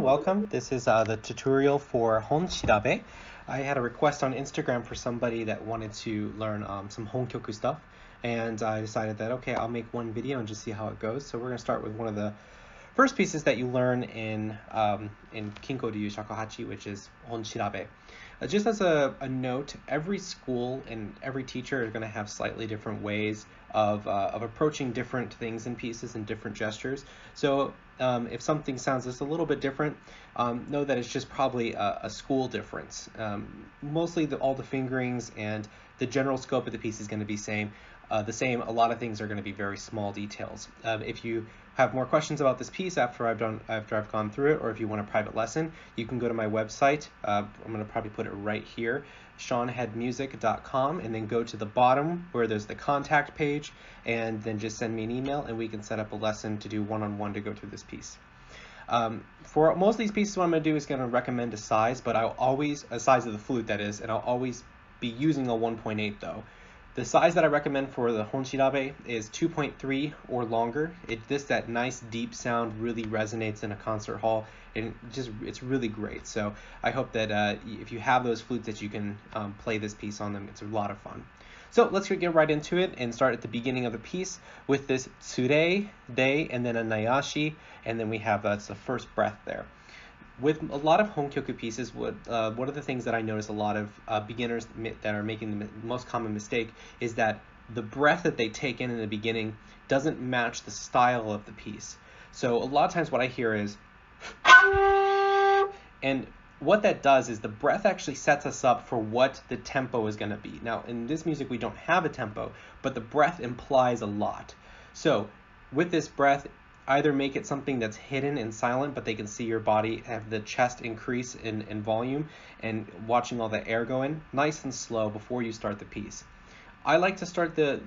welcome. This is the tutorial for Honshirabe. I had a request on Instagram for somebody that wanted to learn some honkyoku stuff, and I decided that, okay, I'll make one video and just see how it goes. So we're going to start with one of the first pieces that you learn in Kinko-Ryu Shakuhachi, which is Honshirabe. Just as a note, every school and every teacher is going to have slightly different ways of approaching different things and pieces and different gestures. So if something sounds just a little bit different, know that it's just probably a school difference. Mostly all the fingerings and the general scope of the piece is going to be the same. A lot of things are going to be very small details. If you have more questions about this piece after I've gone through it, or if you want a private lesson, you can go to my website. I'm going to probably put it right here, shawnheadmusic.com, and then go to the bottom where there's the contact page, and then just send me an email and we can set up a lesson to do one-on-one to go through this piece. For most of these pieces, what I'm going to do is going to recommend a size, but a size of the flute, that is, and I'll always be using a 1.8 though. The size that I recommend for the Honshirabe is 2.3 or longer. That nice deep sound really resonates in a concert hall, and it's really great. So I hope that if you have those flutes that you can play this piece on them. It's a lot of fun. So let's get right into it and start at the beginning of the piece with this tsure, de, and then a nayashi, and then we have that's the first breath there. With a lot of honkyoku pieces, one of the things that I notice a lot of beginners that are making the most common mistake is that the breath that they take in the beginning doesn't match the style of the piece. So a lot of times what I hear is, and what that does is the breath actually sets us up for what the tempo is going to be. Now in this music we don't have a tempo, but the breath implies a lot. So with this breath, either make it something that's hidden and silent, but they can see your body, have the chest increase in volume, and watching all the air go in, nice and slow before you start the piece. I like to start the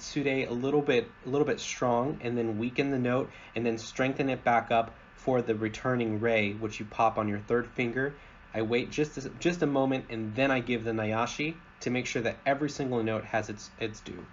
tsure a little bit strong, and then weaken the note, and then strengthen it back up for the returning re, which you pop on your third finger. I wait just a moment, and then I give the nayashi to make sure that every single note has its due.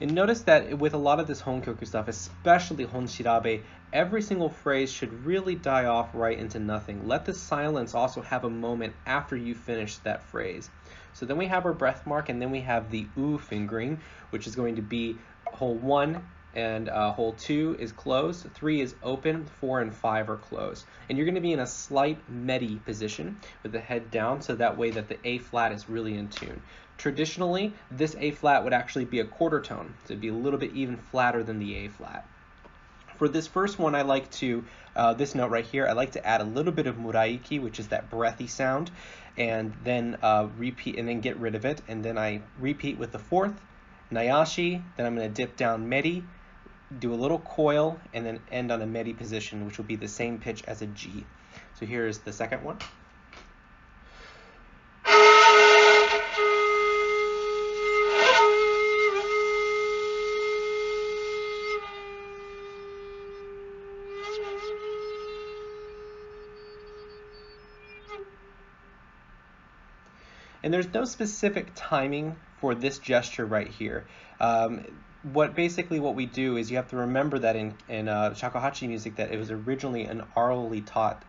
And notice that with a lot of this honkyoku stuff, especially Honshirabe, every single phrase should really die off right into nothing. Let the silence also have a moment after you finish that phrase. So then we have our breath mark, and then we have the u fingering, which is going to be hole 1 and hole 2 is closed, 3 is open, 4 and 5 are closed. And you're going to be in a slight medi position with the head down, so that way that the A flat is really in tune. Traditionally, this A flat would actually be a quarter tone, so it'd be a little bit even flatter than the A flat. For this first one, I like to, this note right here, I like to add a little bit of muraiki, which is that breathy sound, and then repeat, and then get rid of it, and then I repeat with the fourth, nayashi, then I'm going to dip down medi, do a little coil, and then end on a medi position, which will be the same pitch as a G. So here's the second one. And there's no specific timing for this gesture right here. What we do is you have to remember that in shakuhachi music that it was originally an orally taught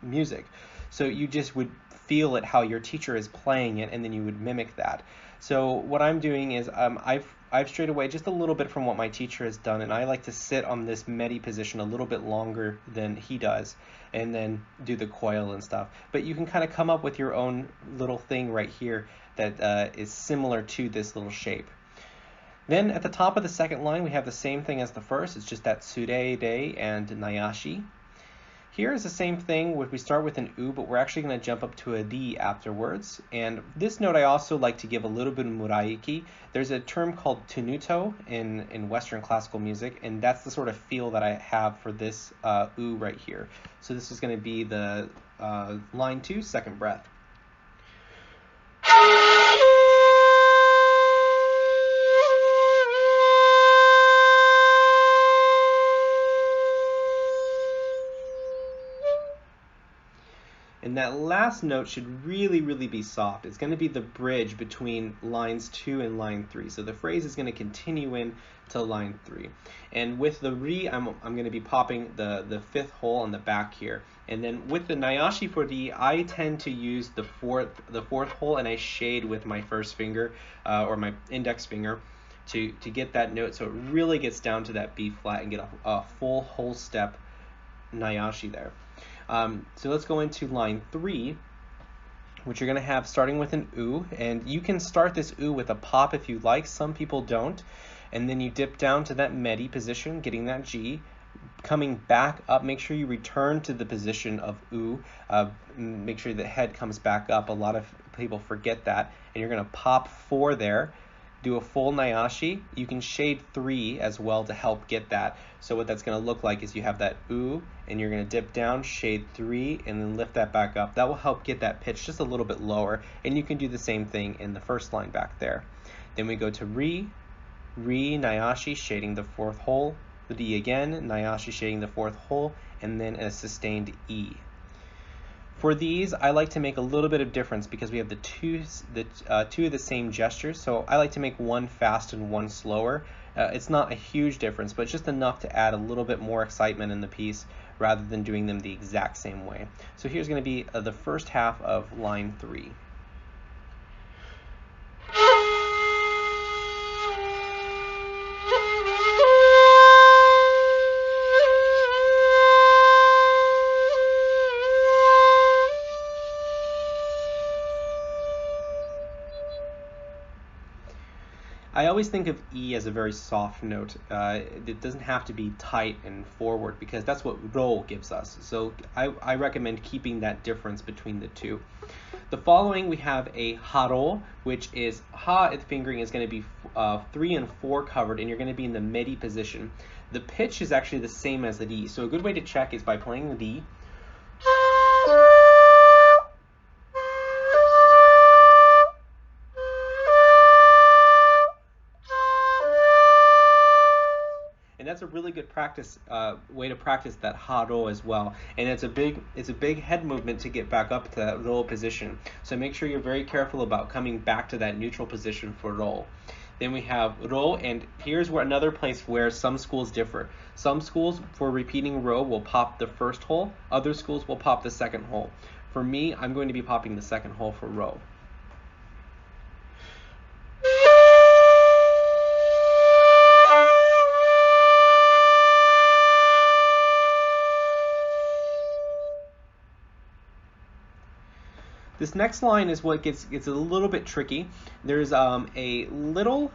music. So you just would feel it how your teacher is playing it, and then you would mimic that. So what I'm doing is I've strayed away just a little bit from what my teacher has done, and I like to sit on this medi position a little bit longer than he does, and then do the coil and stuff. But you can kind of come up with your own little thing right here that is similar to this little shape. Then at the top of the second line, we have the same thing as the first. It's just that tsure, de, and nayashi. Here is the same thing. We start with an u, but we're actually going to jump up to a d afterwards. And this note I also like to give a little bit of muraiki. There's a term called tenuto in Western classical music, and that's the sort of feel that I have for this u right here. So this is going to be the line 2, second breath. And that last note should really, really be soft. It's going to be the bridge between lines 2 and line 3. So the phrase is going to continue in to line 3. And with the ri, I'm going to be popping the 5th hole on the back here. And then with the nayashi for the, I tend to use the fourth hole, and I shade with my first finger or my index finger to get that note, so it really gets down to that B flat and get a full whole step nayashi there. So let's go into line 3, which you're going to have starting with an U, and you can start this U with a pop if you like. Some people don't. And then you dip down to that medi position, getting that G, coming back up. Make sure you return to the position of U. Make sure the head comes back up. A lot of people forget that. And you're going to pop 4 there. Do a full nayashi. You can shade 3 as well to help get that. So what that's going to look like is you have that U, and you're going to dip down, shade 3, and then lift that back up. That will help get that pitch just a little bit lower, and you can do the same thing in the first line back there. Then we go to ri, nayashi, shading the 4th hole, the again, nayashi, shading the 4th hole, and then a sustained E. For these, I like to make a little bit of difference because we have two of the same gestures, so I like to make one fast and one slower. It's not a huge difference, but just enough to add a little bit more excitement in the piece rather than doing them the exact same way. So here's going to be the first half of line 3. I always think of E as a very soft note. It doesn't have to be tight and forward because that's what ro gives us. So I recommend keeping that difference between the two. The following we have a haro, which is ha at the fingering is going to be 3 and 4 covered, and you're going to be in the medi position. The pitch is actually the same as the D. So a good way to check is by playing the D. And that's a really good practice way to practice that ha-ro as well. And it's a big head movement to get back up to that ro position. So make sure you're very careful about coming back to that neutral position for ro. Then we have ro, and here's where another place where some schools differ. Some schools for repeating ro will pop the first hole. Other schools will pop the second hole. For me, I'm going to be popping the second hole for ro. This next line is what gets a little bit tricky. There's a little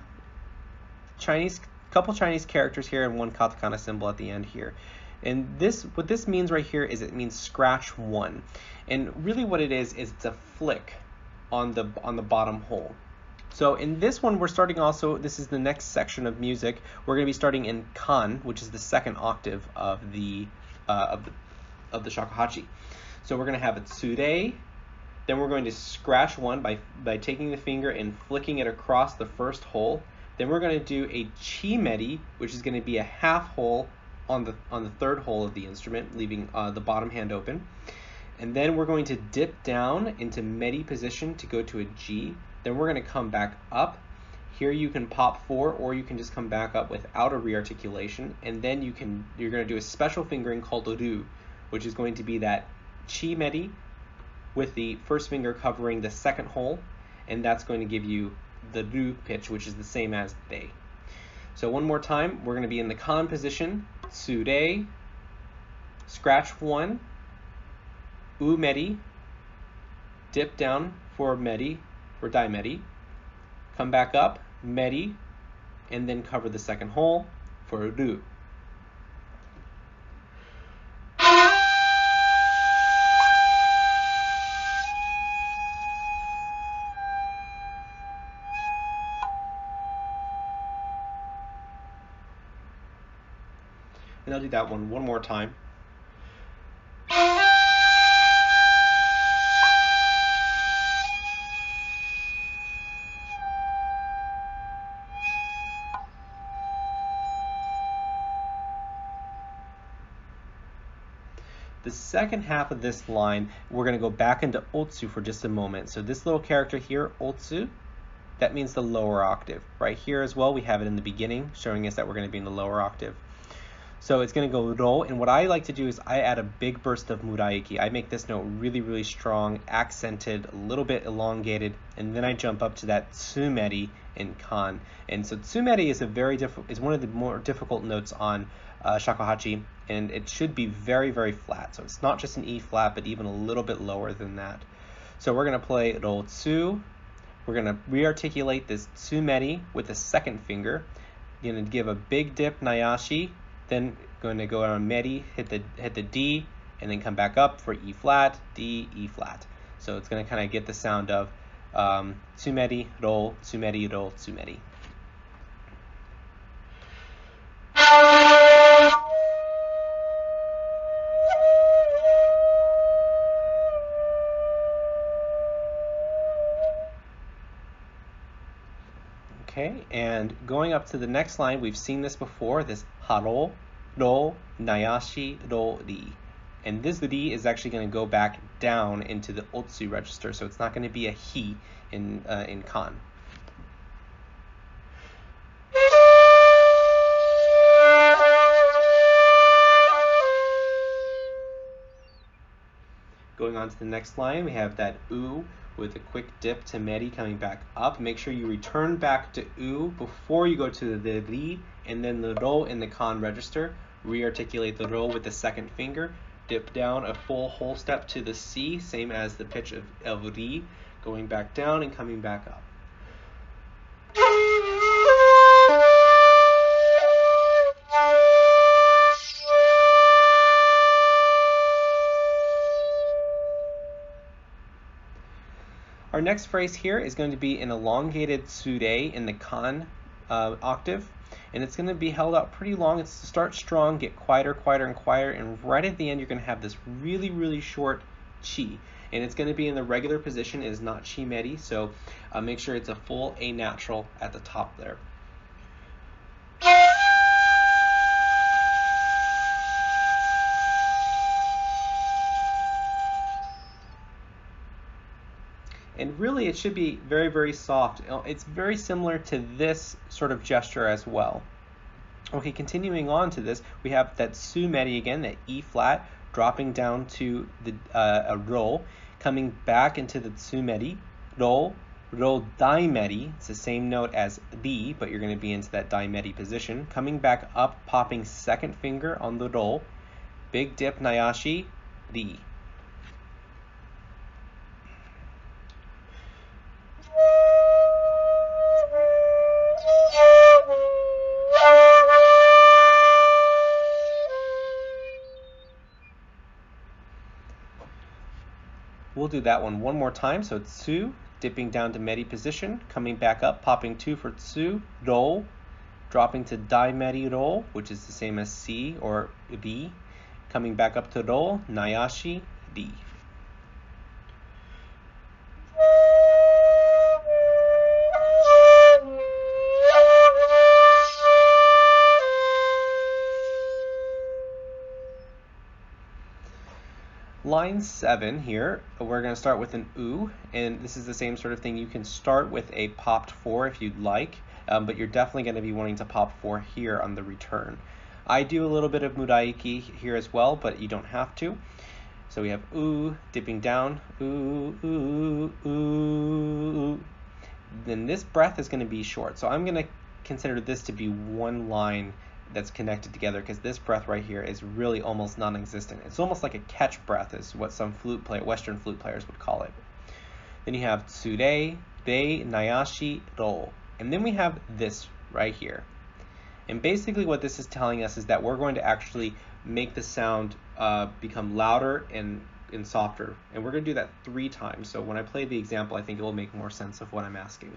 couple Chinese characters here and one katakana symbol at the end here. And what this means right here is it means scratch 1. And really what it is it's a flick on the bottom hole. So in this one we're starting also, this is the next section of music. We're going to be starting in kan, which is the second octave of the shakuhachi. So we're going to have a tsure. Then we're going to scratch 1 by taking the finger and flicking it across the first hole. Then we're going to do a chi medi, which is going to be a half hole on the third hole of the instrument, leaving the bottom hand open. And then we're going to dip down into medi position to go to a G. Then we're going to come back up. Here you can pop 4, or you can just come back up without a rearticulation. And then you're going to do a special fingering called ru, which is going to be that chi medi with the first finger covering the second hole, and that's going to give you the ru pitch, which is the same as they. So one more time, we're going to be in the kan position, tsure, scratch 1, u medi, dip down for medi, for dai medi, come back up, medi, and then cover the second hole for ru. And I'll do that one more time. The second half of this line, we're going to go back into otsu for just a moment. So this little character here, otsu, that means the lower octave. Right here as well, we have it in the beginning, showing us that we're going to be in the lower octave. So it's going to go ro, and what I like to do is I add a big burst of muraiki. I make this note really, really strong, accented, a little bit elongated, and then I jump up to that tsumeri in kan. And so tsumeri is one of the more difficult notes on shakuhachi, and it should be very, very flat. So it's not just an E flat, but even a little bit lower than that. So we're going to play ro tsu. We're going to re-articulate this tsumeri with the second finger. You're going to give a big dip nayashi, then going to go on meri, hit the D, and then come back up for E flat, D, E flat. So it's going to kind of get the sound of tsumeri, ro, tsumeri, ro, tsumeri. Okay, and going up to the next line, we've seen this before, this haro, ro, nayashi, ro, ri. And this ri is actually going to go back down into the otsu register, so it's not going to be a hi in kan. Going on to the next line, we have that u with a quick dip to meri coming back up. Make sure you return back to u before you go to the ri, and then the ro in the kan register. Re-articulate the ro with the second finger. Dip down a full whole step to the C, same as the pitch of ri, going back down and coming back up. Our next phrase here is going to be an elongated tsure in the kan octave, and it's going to be held out pretty long. It's to start strong, get quieter, quieter, and quieter, and right at the end you're going to have this really, really short chi, and it's going to be in the regular position. It is not chi meri, so make sure it's a full A natural at the top there. And really, it should be very, very soft. It's very similar to this sort of gesture as well. Okay, continuing on to this, we have that tsumeri again, that E flat, dropping down to the a ro, coming back into the tsumeri, ro, ro daimeri. It's the same note as ri, but you're going to be into that daimeri position. Coming back up, popping second finger on the ro, big dip nayashi, ri. We'll do that one more time. So tsu, dipping down to meri position, coming back up, popping 2 for tsu, ro, dropping to daimeri ro, which is the same as C or ri, coming back up to ro, nayashi, ri. Line 7 here, we're going to start with an U, and this is the same sort of thing. You can start with a popped 4 if you'd like, but you're definitely going to be wanting to pop 4 here on the return. I do a little bit of muraiki here as well, but you don't have to. So we have U, dipping down, U, U, U. Then this breath is going to be short, so I'm going to consider this to be one line that's connected together, because this breath right here is really almost non-existent. It's almost like a catch breath is what some Western flute players would call it. Then you have tsure, re, nayashi, ro. And then we have this right here. And basically what this is telling us is that we're going to actually make the sound become louder and softer. And we're going to do that 3 times. So when I play the example, I think it will make more sense of what I'm asking.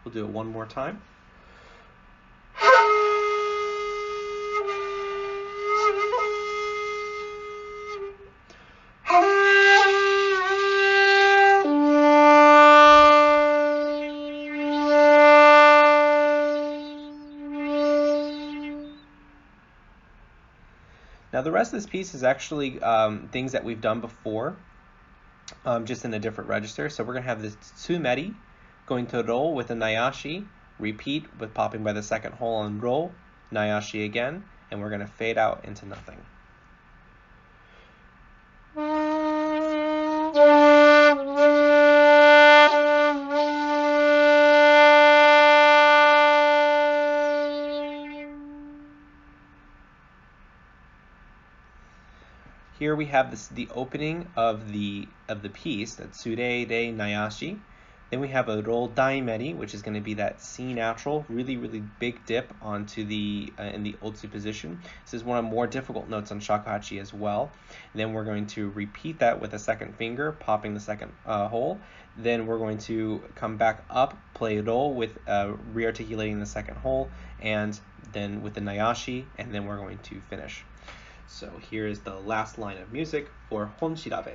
We'll do it one more time. Now the rest of this piece is actually things that we've done before, just in a different register. So we're going to have this tsumeri, going to roll with a nayashi, repeat with popping by the second hole and roll, nayashi again, and we're going to fade out into nothing. Here we have the opening of the piece, that tsure re nayashi. Then we have a roll daimeri, which is going to be that C natural, really, really big dip onto the in the otsu position. This is one of the more difficult notes on shakuhachi as well. And then we're going to repeat that with a second finger, popping the second hole. Then we're going to come back up, play roll with re-articulating the second hole, and then with the nayashi, and then we're going to finish. So here is the last line of music for Honshirabe.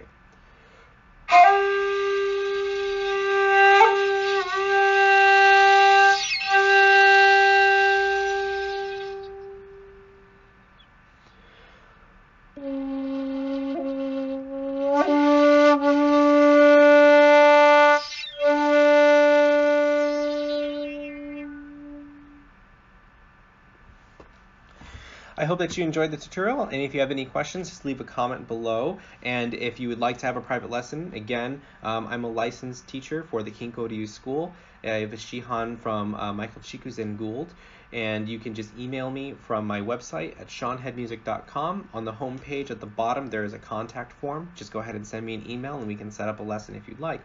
I hope that you enjoyed the tutorial, and if you have any questions, just leave a comment below. And if you would like to have a private lesson, again, I'm a licensed teacher for the Kinko-Ryu school. I have a Shihan from Michael Chikuzen Gould, and you can just email me from my website at shawnheadmusic.com. On the home page at the bottom, there is a contact form. Just go ahead and send me an email, and we can set up a lesson if you'd like.